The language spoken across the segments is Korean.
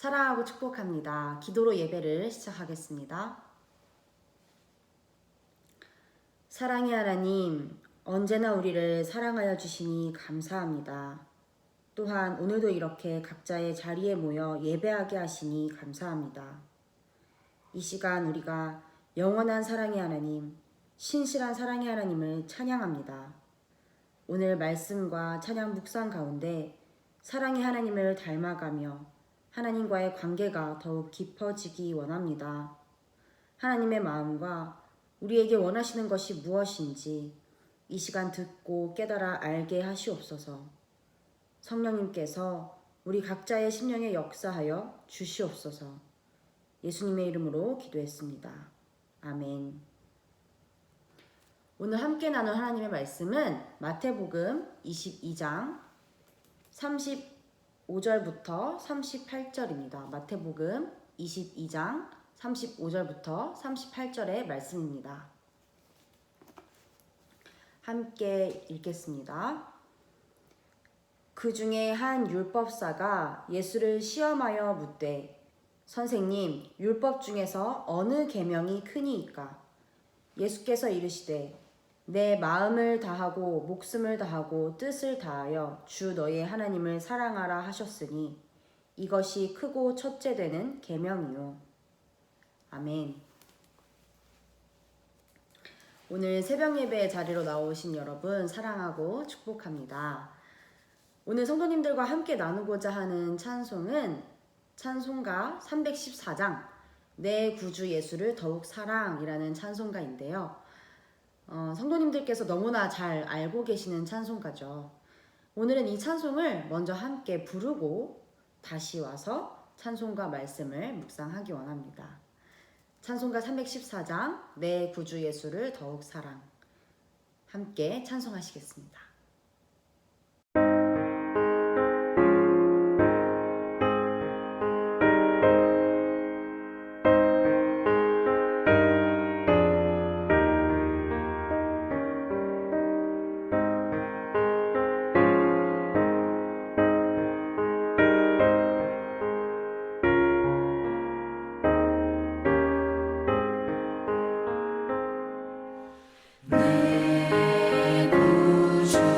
사랑하고 축복합니다. 기도로 예배를 시작하겠습니다. 사랑의 하나님, 언제나 우리를 사랑하여 주시니 감사합니다. 또한 오늘도 이렇게 각자의 자리에 모여 예배하게 하시니 감사합니다. 이 시간 우리가 영원한 사랑의 하나님, 신실한 사랑의 하나님을 찬양합니다. 오늘 말씀과 찬양 묵상 가운데 사랑의 하나님을 닮아가며 하나님과의 관계가 더욱 깊어지기 원합니다. 하나님의 마음과 우리에게 원하시는 것이 무엇인지 이 시간 듣고 깨달아 알게 하시옵소서. 성령님께서 우리 각자의 심령에 역사하여 주시옵소서. 예수님의 이름으로 기도했습니다. 아멘. 오늘 함께 나눌 하나님의 말씀은 마태복음 22장 35절부터 38절입니다. 마태복음 22장 35절부터 38절의 말씀입니다. 함께 읽겠습니다. 그 중에 한 율법사가 예수를 시험하여 묻되 선생님, 율법 중에서 어느 계명이 크니이까? 예수께서 이르시되 내 마음을 다하고 목숨을 다하고 뜻을 다하여 주 너의 하나님을 사랑하라 하셨으니 이것이 크고 첫째 되는 계명이요. 아멘. 오늘 새벽 예배 자리로 나오신 여러분 사랑하고 축복합니다. 오늘 성도님들과 함께 나누고자 하는 찬송은 찬송가 314장 내 구주 예수를 더욱 사랑이라는 찬송가인데요. 성도님들께서 너무나 잘 알고 계시는 찬송가죠. 오늘은 이 찬송을 먼저 함께 부르고 다시 와서 찬송가 말씀을 묵상하기 원합니다. 찬송가 314장 내 구주 예수를 더욱 사랑 함께 찬송하시겠습니다. 내 구주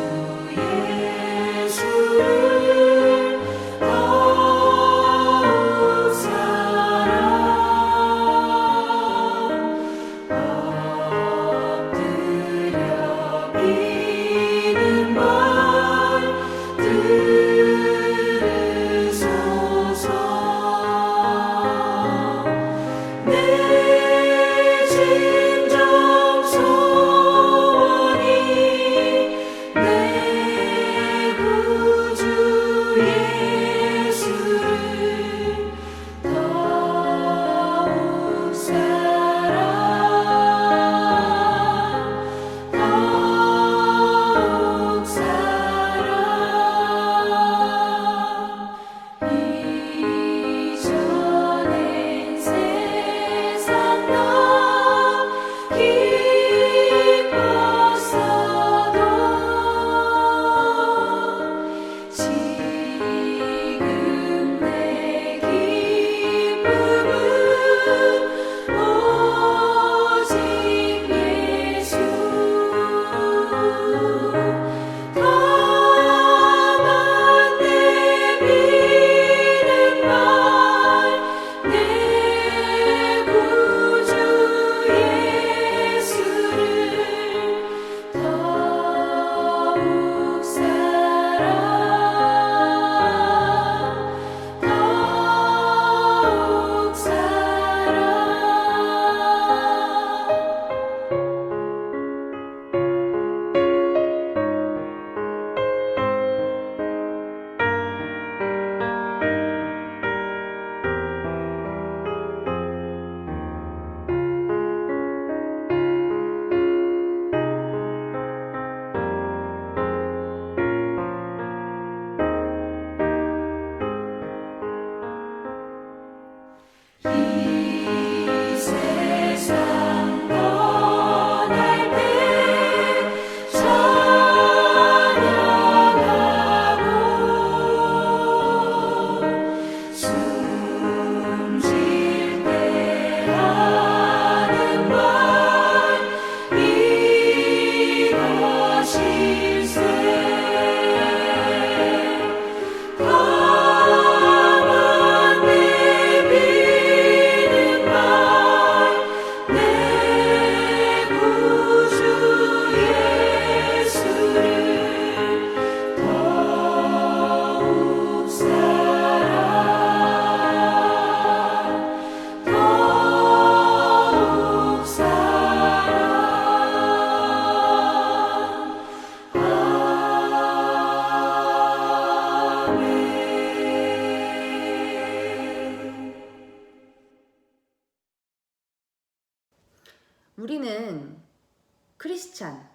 크리스찬,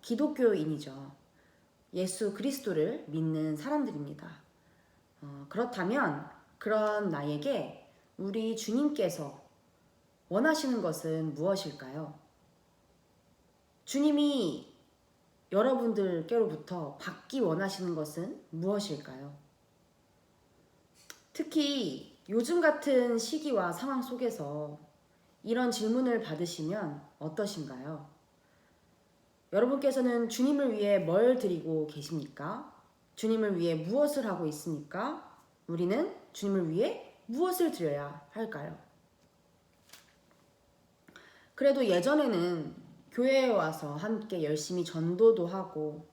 기독교인이죠. 예수 그리스도를 믿는 사람들입니다. 그렇다면 그런 나에게 우리 주님께서 원하시는 것은 무엇일까요? 주님이 여러분들께로부터 받기 원하시는 것은 무엇일까요? 특히 요즘 같은 시기와 상황 속에서 이런 질문을 받으시면 어떠신가요? 여러분께서는 주님을 위해 뭘 드리고 계십니까? 주님을 위해 무엇을 하고 있습니까? 우리는 주님을 위해 무엇을 드려야 할까요? 그래도 예전에는 교회에 와서 함께 열심히 전도도 하고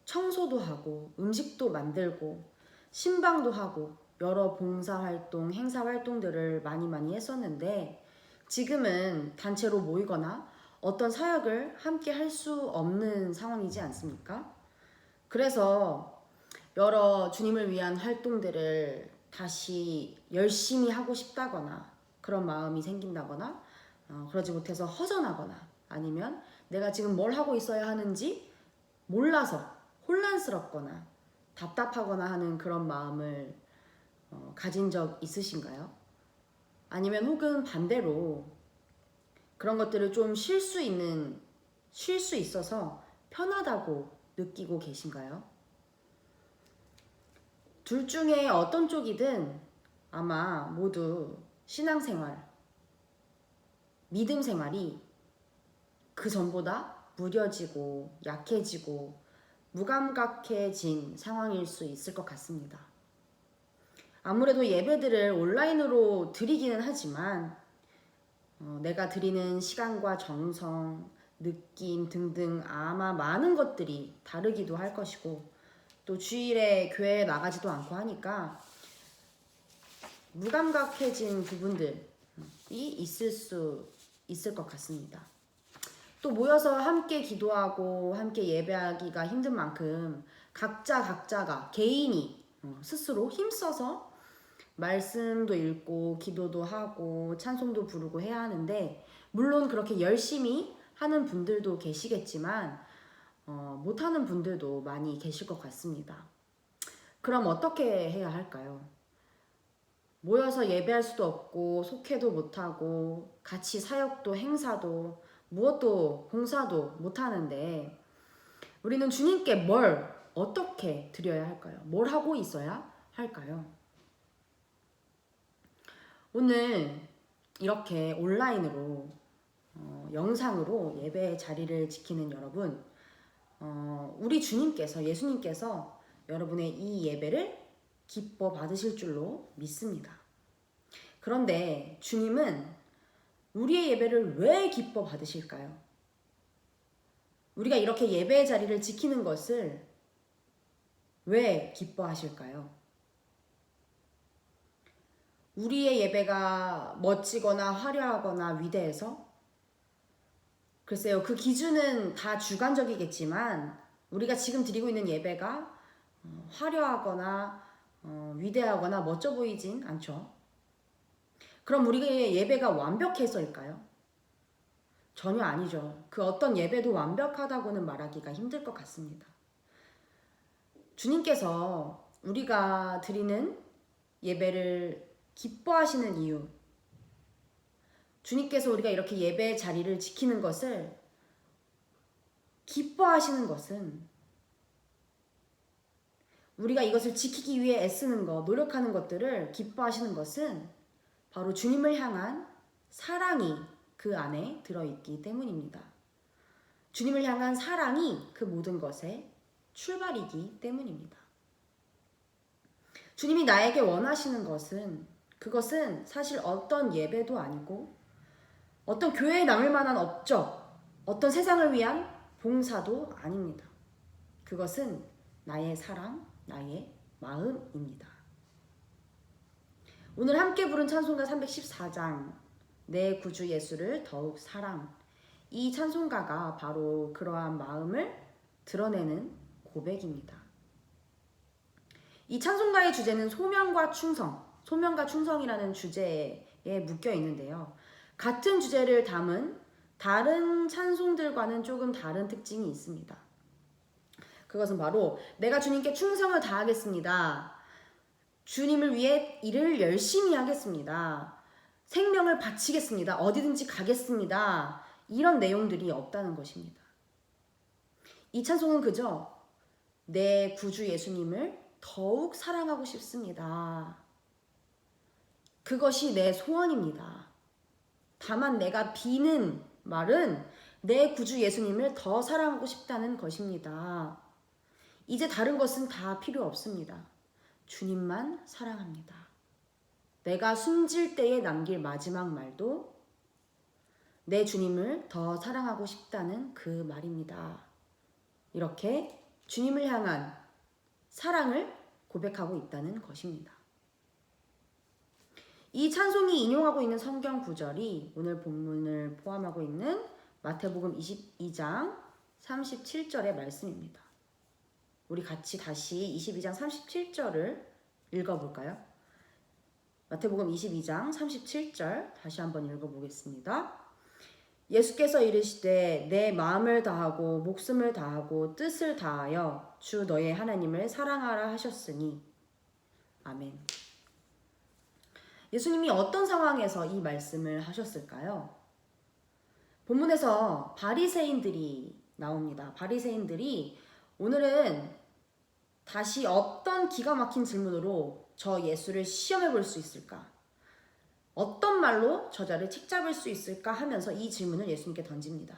청소도 하고 음식도 만들고 신방도 하고 여러 봉사활동, 행사활동들을 많이 했었는데 지금은 단체로 모이거나 어떤 사역을 함께 할 수 없는 상황이지 않습니까? 그래서 여러 주님을 위한 활동들을 다시 열심히 하고 싶다거나 그런 마음이 생긴다거나 그러지 못해서 허전하거나 아니면 내가 지금 뭘 하고 있어야 하는지 몰라서 혼란스럽거나 답답하거나 하는 그런 마음을 가진 적 있으신가요? 아니면 혹은 반대로 그런 것들을 좀 쉴 수 있어서 편하다고 느끼고 계신가요? 둘 중에 어떤 쪽이든 아마 모두 신앙생활, 믿음 생활이 그 전보다 무뎌지고 약해지고 무감각해진 상황일 수 있을 것 같습니다. 아무래도 예배들을 온라인으로 드리기는 하지만 내가 드리는 시간과 정성, 느낌 등등 아마 많은 것들이 다르기도 할 것이고 또 주일에 교회에 나가지도 않고 하니까 무감각해진 부분들이 있을 수 있을 것 같습니다. 또 모여서 함께 기도하고 함께 예배하기가 힘든 만큼 각자가 개인이 스스로 힘써서 말씀도 읽고 기도도 하고 찬송도 부르고 해야 하는데 물론 그렇게 열심히 하는 분들도 계시겠지만 못하는 분들도 많이 계실 것 같습니다. 그럼 어떻게 해야 할까요? 모여서 예배할 수도 없고 속회도 못하고 같이 사역도 행사도 무엇도 봉사도 못하는데 우리는 주님께 뭘 어떻게 드려야 할까요? 뭘 하고 있어야 할까요? 오늘 이렇게 온라인으로 영상으로 예배의 자리를 지키는 여러분, 우리 주님께서 예수님께서 여러분의 이 예배를 기뻐 받으실 줄로 믿습니다. 그런데 주님은 우리의 예배를 왜 기뻐 받으실까요? 우리가 이렇게 예배의 자리를 지키는 것을 왜 기뻐하실까요? 우리의 예배가 멋지거나 화려하거나 위대해서? 글쎄요, 그 기준은 다 주관적이겠지만 우리가 지금 드리고 있는 예배가 화려하거나 위대하거나 멋져 보이진 않죠. 그럼 우리의 예배가 완벽해서일까요? 전혀 아니죠. 그 어떤 예배도 완벽하다고는 말하기가 힘들 것 같습니다. 주님께서 우리가 드리는 예배를 기뻐하시는 이유, 주님께서 우리가 이렇게 예배의 자리를 지키는 것을 기뻐하시는 것은 우리가 이것을 지키기 위해 애쓰는 것, 노력하는 것들을 기뻐하시는 것은 바로 주님을 향한 사랑이 그 안에 들어있기 때문입니다. 주님을 향한 사랑이 그 모든 것의 출발이기 때문입니다. 주님이 나에게 원하시는 것은 그것은 사실 어떤 예배도 아니고 어떤 교회에 남을 만한 업적, 어떤 세상을 위한 봉사도 아닙니다. 그것은 나의 사랑, 나의 마음입니다. 오늘 함께 부른 찬송가 314장 내 구주 예수를 더욱 사랑, 이 찬송가가 바로 그러한 마음을 드러내는 고백입니다. 이 찬송가의 주제는 소명과 충성, 소명과 충성이라는 주제에 묶여 있는데요. 같은 주제를 담은 다른 찬송들과는 조금 다른 특징이 있습니다. 그것은 바로 내가 주님께 충성을 다하겠습니다. 주님을 위해 일을 열심히 하겠습니다. 생명을 바치겠습니다. 어디든지 가겠습니다. 이런 내용들이 없다는 것입니다. 이 찬송은 그저 내 구주 예수님을 더욱 사랑하고 싶습니다. 그것이 내 소원입니다. 다만 내가 비는 말은 내 구주 예수님을 더 사랑하고 싶다는 것입니다. 이제 다른 것은 다 필요 없습니다. 주님만 사랑합니다. 내가 숨질 때에 남길 마지막 말도 내 주님을 더 사랑하고 싶다는 그 말입니다. 이렇게 주님을 향한 사랑을 고백하고 있다는 것입니다. 이 찬송이 인용하고 있는 성경 구절이 오늘 본문을 포함하고 있는 마태복음 22장 37절의 말씀입니다. 우리 같이 다시 22장 37절을 읽어볼까요? 마태복음 22장 37절 다시 한번 읽어보겠습니다. 예수께서 이르시되 내 마음을 다하고 목숨을 다하고 뜻을 다하여 주 너의 하나님을 사랑하라 하셨으니 아멘. 예수님이 어떤 상황에서 이 말씀을 하셨을까요? 본문에서 바리새인들이 나옵니다. 바리새인들이 오늘은 다시 어떤 기가 막힌 질문으로 저 예수를 시험해 볼 수 있을까? 어떤 말로 저자를 책잡을 수 있을까 하면서 이 질문을 예수님께 던집니다.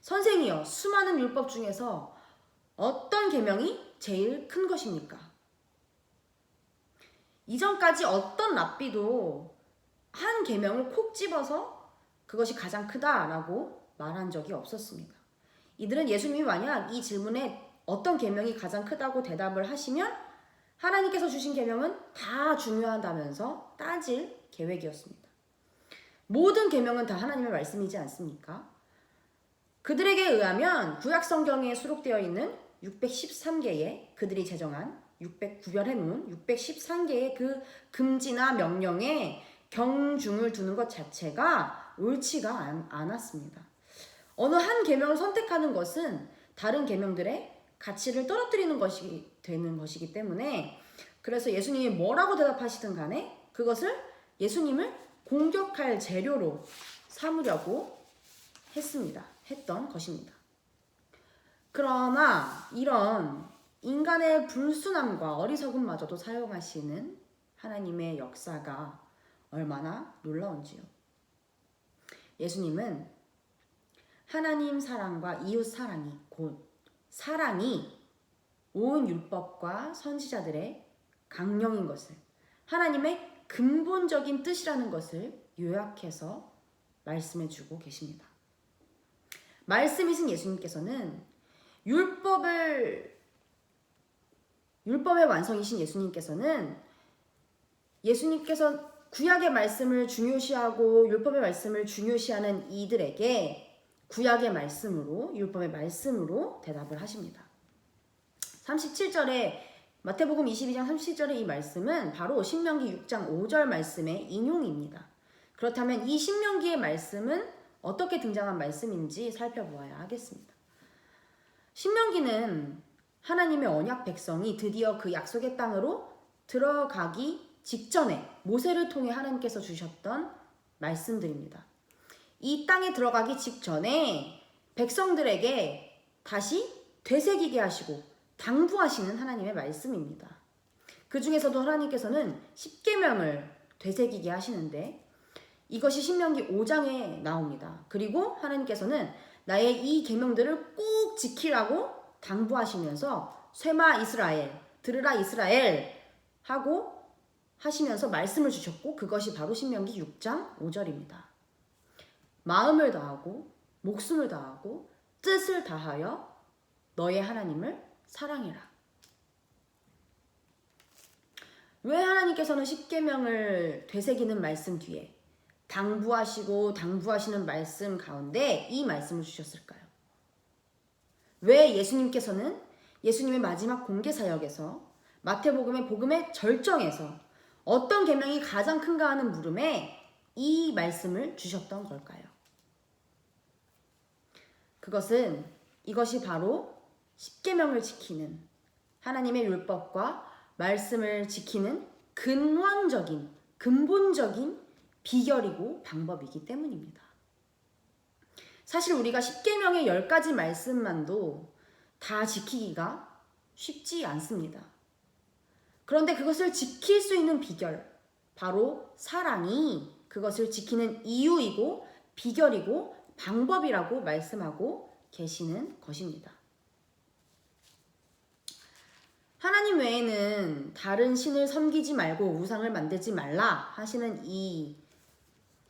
선생이여, 수많은 율법 중에서 어떤 계명이 제일 큰 것입니까? 이전까지 어떤 랍비도 한 계명을 콕 집어서 그것이 가장 크다라고 말한 적이 없었습니다. 이들은 예수님이 만약 이 질문에 어떤 계명이 가장 크다고 대답을 하시면 하나님께서 주신 계명은 다 중요하다면서 따질 계획이었습니다. 모든 계명은 다 하나님의 말씀이지 않습니까? 그들에게 의하면 구약 성경에 수록되어 있는 613개의 그들이 제정한 구별해 놓은 613개의 그 금지나 명령에 경중을 두는 것 자체가 옳지가 않았습니다. 어느 한 계명을 선택하는 것은 다른 계명들의 가치를 떨어뜨리는 것이 되는 것이기 때문에 그래서 예수님이 뭐라고 대답하시든 간에 그것을 예수님을 공격할 재료로 삼으려고 했던 것입니다. 그러나 이런 인간의 불순함과 어리석음마저도 사용하시는 하나님의 역사가 얼마나 놀라운지요. 예수님은 하나님 사랑과 이웃 사랑이 곧 사랑이 온 율법과 선지자들의 강령인 것을 하나님의 근본적인 뜻이라는 것을 요약해서 말씀해 주고 계십니다. 말씀이신 예수님께서는 율법의 완성이신 예수님께서 구약의 말씀을 중요시하고 율법의 말씀을 중요시하는 이들에게 구약의 말씀으로 율법의 말씀으로 대답을 하십니다. 37절에 마태복음 22장 37절의 이 말씀은 바로 신명기 6장 5절 말씀의 인용입니다. 그렇다면 이 신명기의 말씀은 어떻게 등장한 말씀인지 살펴보아야 하겠습니다. 신명기는 하나님의 언약 백성이 드디어 그 약속의 땅으로 들어가기 직전에 모세를 통해 하나님께서 주셨던 말씀들입니다. 이 땅에 들어가기 직전에 백성들에게 다시 되새기게 하시고 당부하시는 하나님의 말씀입니다. 그 중에서도 하나님께서는 십계명을 되새기게 하시는데 이것이 신명기 5장에 나옵니다. 그리고 하나님께서는 나의 이 계명들을 꼭 지키라고 당부하시면서 쇠마 이스라엘, 들으라 이스라엘 하고 하시면서 말씀을 주셨고 그것이 바로 신명기 6장 5절입니다. 마음을 다하고 목숨을 다하고 뜻을 다하여 너의 하나님을 사랑해라. 왜 하나님께서는 십계명을 되새기는 말씀 뒤에 당부하시는 말씀 가운데 이 말씀을 주셨을까요? 왜 예수님께서는 예수님의 마지막 공개 사역에서 마태복음의 복음의 절정에서 어떤 계명이 가장 큰가 하는 물음에 이 말씀을 주셨던 걸까요? 이것이 바로 십계명을 지키는, 하나님의 율법과 말씀을 지키는 근본적인 비결이고 방법이기 때문입니다. 사실 우리가 십계명의 10가지 말씀만도 다 지키기가 쉽지 않습니다. 그런데 그것을 지킬 수 있는 비결, 바로 사랑이 그것을 지키는 이유이고 비결이고 방법이라고 말씀하고 계시는 것입니다. 하나님 외에는 다른 신을 섬기지 말고 우상을 만들지 말라 하시는 이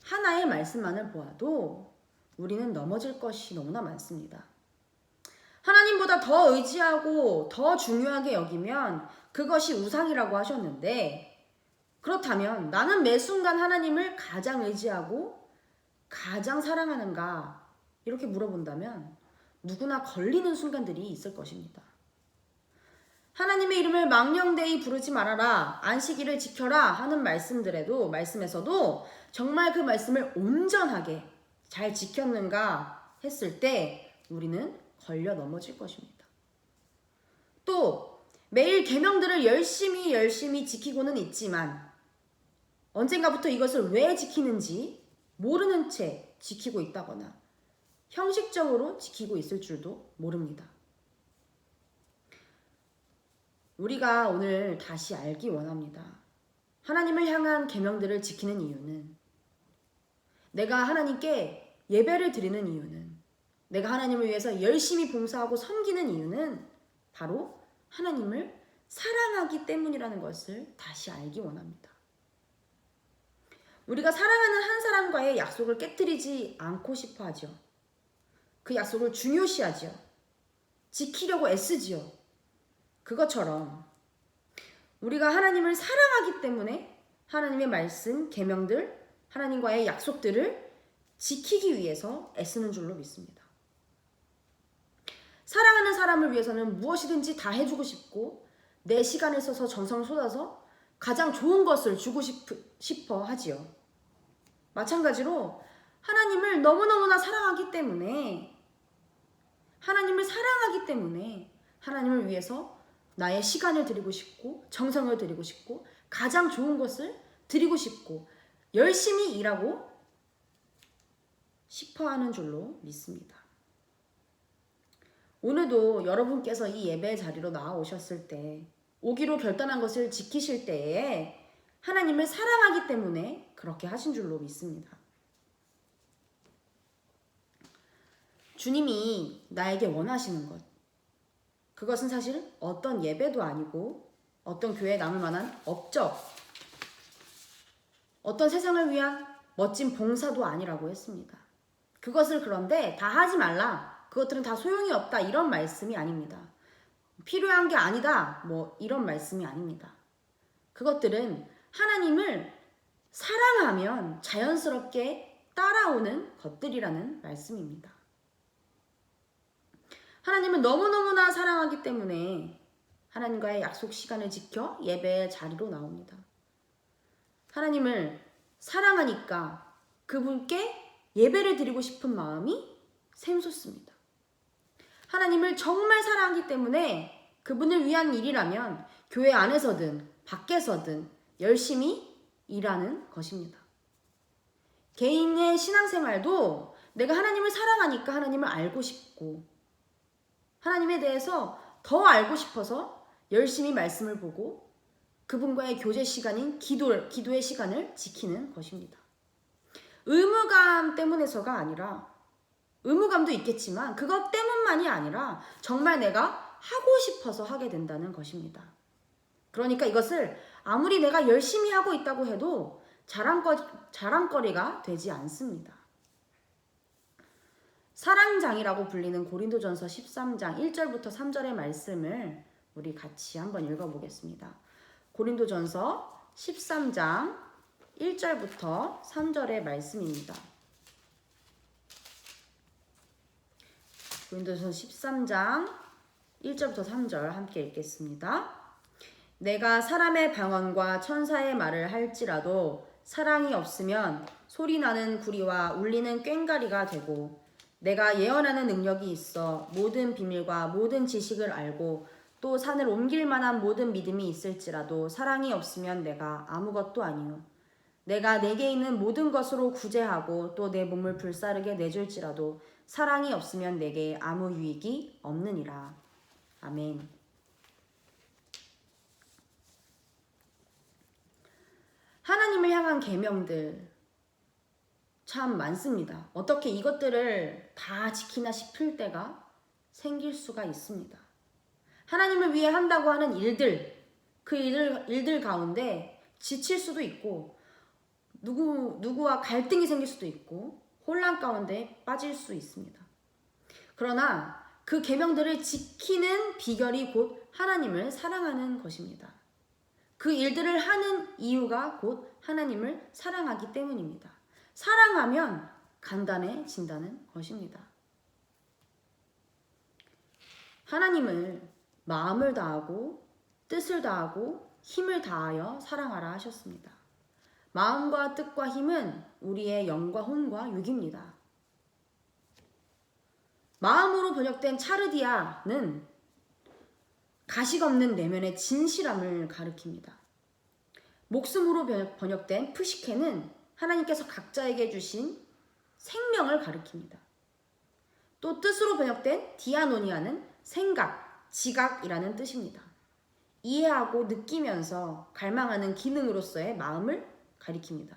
하나의 말씀만을 보아도 우리는 넘어질 것이 너무나 많습니다. 하나님보다 더 의지하고 더 중요하게 여기면 그것이 우상이라고 하셨는데, 그렇다면 나는 매 순간 하나님을 가장 의지하고 가장 사랑하는가? 이렇게 물어본다면 누구나 걸리는 순간들이 있을 것입니다. 하나님의 이름을 망령되이 부르지 말아라, 안식일을 지켜라 하는 말씀에서도 정말 그 말씀을 온전하게 잘 지켰는가 했을 때 우리는 걸려 넘어질 것입니다. 또 매일 계명들을 열심히 지키고는 있지만 언젠가부터 이것을 왜 지키는지 모르는 채 지키고 있다거나 형식적으로 지키고 있을 줄도 모릅니다. 우리가 오늘 다시 알기 원합니다. 하나님을 향한 계명들을 지키는 이유는, 내가 하나님께 예배를 드리는 이유는, 내가 하나님을 위해서 열심히 봉사하고 섬기는 이유는 바로 하나님을 사랑하기 때문이라는 것을 다시 알기 원합니다. 우리가 사랑하는 한 사람과의 약속을 깨뜨리지 않고 싶어 하죠. 그 약속을 중요시하죠. 지키려고 애쓰지요. 그것처럼 우리가 하나님을 사랑하기 때문에 하나님의 말씀, 계명들, 하나님과의 약속들을 지키기 위해서 애쓰는 줄로 믿습니다. 사랑하는 사람을 위해서는 무엇이든지 다 해주고 싶고 내 시간을 써서 정성을 쏟아서 가장 좋은 것을 주고 싶어 하지요. 마찬가지로 하나님을 너무너무나 사랑하기 때문에 하나님을 위해서 나의 시간을 드리고 싶고 정성을 드리고 싶고 가장 좋은 것을 드리고 싶고 열심히 일하고 싶어하는 줄로 믿습니다. 오늘도 여러분께서 이 예배 자리로 나아오셨을 때, 오기로 결단한 것을 지키실 때에 하나님을 사랑하기 때문에 그렇게 하신 줄로 믿습니다. 주님이 나에게 원하시는 것, 그것은 사실 어떤 예배도 아니고 어떤 교회에 남을 만한 업적, 어떤 세상을 위한 멋진 봉사도 아니라고 했습니다. 그것을 그런데 다 하지 말라, 그것들은 다 소용이 없다, 이런 말씀이 아닙니다. 필요한 게 아니다, 이런 말씀이 아닙니다. 그것들은 하나님을 사랑하면 자연스럽게 따라오는 것들이라는 말씀입니다. 하나님은 너무너무나 사랑하기 때문에 하나님과의 약속 시간을 지켜 예배의 자리로 나옵니다. 하나님을 사랑하니까 그분께 예배를 드리고 싶은 마음이 샘솟습니다. 하나님을 정말 사랑하기 때문에 그분을 위한 일이라면 교회 안에서든 밖에서든 열심히 일하는 것입니다. 개인의 신앙생활도 내가 하나님을 사랑하니까 하나님을 알고 싶고 하나님에 대해서 더 알고 싶어서 열심히 말씀을 보고 그분과의 교제 시간인 기도의 시간을 지키는 것입니다. 의무감 때문에서가 아니라, 의무감도 있겠지만 그것 때문만이 아니라 정말 내가 하고 싶어서 하게 된다는 것입니다. 그러니까 이것을 아무리 내가 열심히 하고 있다고 해도 자랑거리가 되지 않습니다. 사랑장이라고 불리는 고린도전서 13장 1절부터 3절의 말씀을 우리 같이 한번 읽어보겠습니다. 고린도전서 13장 1절부터 3절의 말씀입니다. 고린도전서 13장 1절부터 3절 함께 읽겠습니다. 내가 사람의 방언과 천사의 말을 할지라도 사랑이 없으면 소리나는 구리와 울리는 꽹과리가 되고 내가 예언하는 능력이 있어 모든 비밀과 모든 지식을 알고 또 산을 옮길 만한 모든 믿음이 있을지라도 사랑이 없으면 내가 아무것도 아니요. 내가 내게 있는 모든 것으로 구제하고 또 내 몸을 불사르게 내줄지라도 사랑이 없으면 내게 아무 유익이 없느니라. 아멘. 하나님을 향한 계명들 참 많습니다. 어떻게 이것들을 다 지키나 싶을 때가 생길 수가 있습니다. 하나님을 위해 한다고 하는 일들, 그 일들 가운데 지칠 수도 있고 누구와 갈등이 생길 수도 있고 혼란 가운데 빠질 수 있습니다. 그러나 그 계명들을 지키는 비결이 곧 하나님을 사랑하는 것입니다. 그 일들을 하는 이유가 곧 하나님을 사랑하기 때문입니다. 사랑하면 간단해진다는 것입니다. 하나님을 마음을 다하고 뜻을 다하고 힘을 다하여 사랑하라 하셨습니다. 마음과 뜻과 힘은 우리의 영과 혼과 육입니다. 마음으로 번역된 차르디아는 가식 없는 내면의 진실함을 가리킵니다. 목숨으로 번역된 푸시케는 하나님께서 각자에게 주신 생명을 가리킵니다. 또 뜻으로 번역된 디아노니아는 생각, 지각이라는 뜻입니다. 이해하고 느끼면서 갈망하는 기능으로서의 마음을 가리킵니다.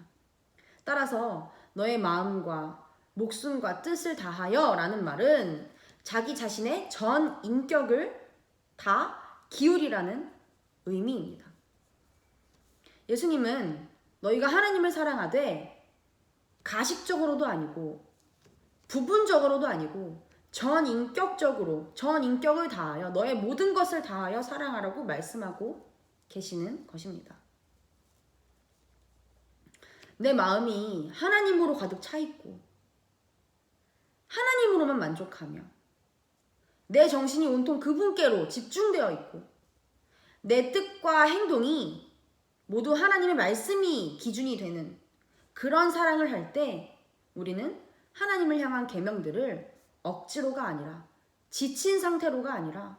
따라서 너의 마음과 목숨과 뜻을 다하여 라는 말은 자기 자신의 전 인격을 다 기울이라는 의미입니다. 예수님은 너희가 하나님을 사랑하되 가식적으로도 아니고 부분적으로도 아니고 전 인격을 다하여 너의 모든 것을 다하여 사랑하라고 말씀하고 계시는 것입니다. 내 마음이 하나님으로 가득 차 있고 하나님으로만 만족하며 내 정신이 온통 그분께로 집중되어 있고 내 뜻과 행동이 모두 하나님의 말씀이 기준이 되는 그런 사랑을 할 때 우리는 하나님을 향한 계명들을 억지로가 아니라 지친 상태로가 아니라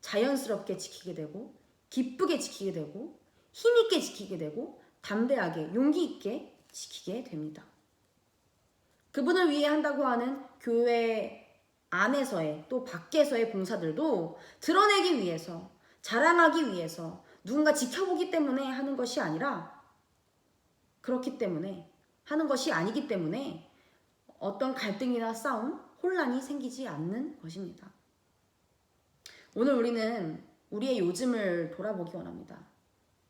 자연스럽게 지키게 되고 기쁘게 지키게 되고 힘있게 지키게 되고 담대하게 용기 있게 지키게 됩니다. 그분을 위해 한다고 하는 교회 안에서의 또 밖에서의 봉사들도 드러내기 위해서 자랑하기 위해서 누군가 지켜보기 때문에 하는 것이 아니라 그렇기 때문에 하는 것이 아니기 때문에 어떤 갈등이나 싸움, 혼란이 생기지 않는 것입니다. 오늘 우리는 우리의 요즘을 돌아보기 원합니다.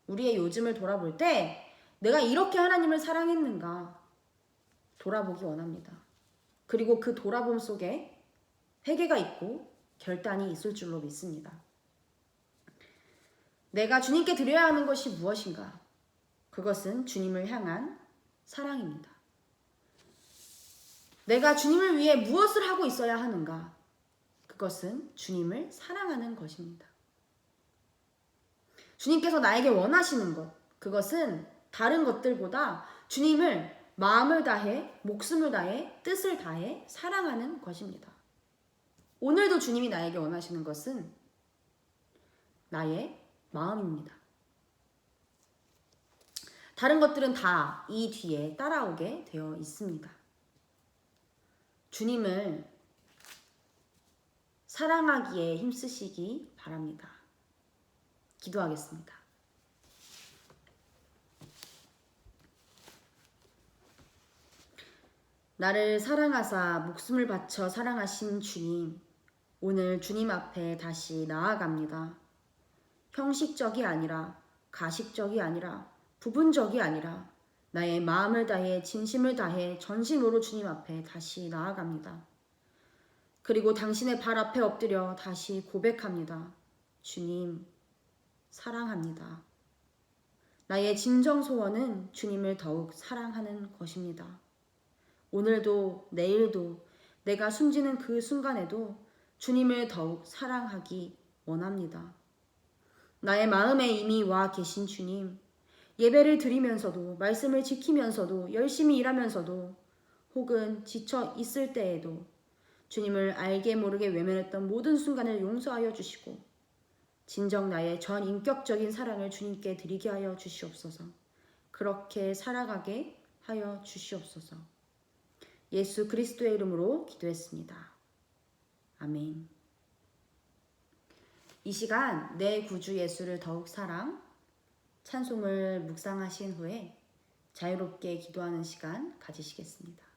우리의 요즘을 돌아볼 때 내가 이렇게 하나님을 사랑했는가 돌아보기 원합니다. 그리고 그 돌아봄 속에 회개가 있고 결단이 있을 줄로 믿습니다. 내가 주님께 드려야 하는 것이 무엇인가? 그것은 주님을 향한 사랑입니다. 내가 주님을 위해 무엇을 하고 있어야 하는가? 그것은 주님을 사랑하는 것입니다. 주님께서 나에게 원하시는 것, 그것은 다른 것들보다 주님을 마음을 다해, 목숨을 다해, 뜻을 다해 사랑하는 것입니다. 오늘도 주님이 나에게 원하시는 것은 나의 마음입니다. 다른 것들은 다 이 뒤에 따라오게 되어 있습니다. 주님을 사랑하기에 힘쓰시기 바랍니다. 기도하겠습니다. 나를 사랑하사 목숨을 바쳐 사랑하신 주님, 오늘 주님 앞에 다시 나아갑니다. 형식적이 아니라 가식적이 아니라 부분적이 아니라 나의 마음을 다해 진심을 다해 전심으로 주님 앞에 다시 나아갑니다. 그리고 당신의 발 앞에 엎드려 다시 고백합니다. 주님, 사랑합니다. 나의 진정 소원은 주님을 더욱 사랑하는 것입니다. 오늘도 내일도 내가 숨지는 그 순간에도 주님을 더욱 사랑하기 원합니다. 나의 마음에 이미 와 계신 주님, 예배를 드리면서도 말씀을 지키면서도 열심히 일하면서도 혹은 지쳐 있을 때에도 주님을 알게 모르게 외면했던 모든 순간을 용서하여 주시고 진정 나의 전 인격적인 사랑을 주님께 드리게 하여 주시옵소서. 그렇게 살아가게 하여 주시옵소서. 예수 그리스도의 이름으로 기도했습니다. 아멘. 이 시간 내 구주 예수를 더욱 사랑, 찬송을 묵상하신 후에 자유롭게 기도하는 시간 가지시겠습니다.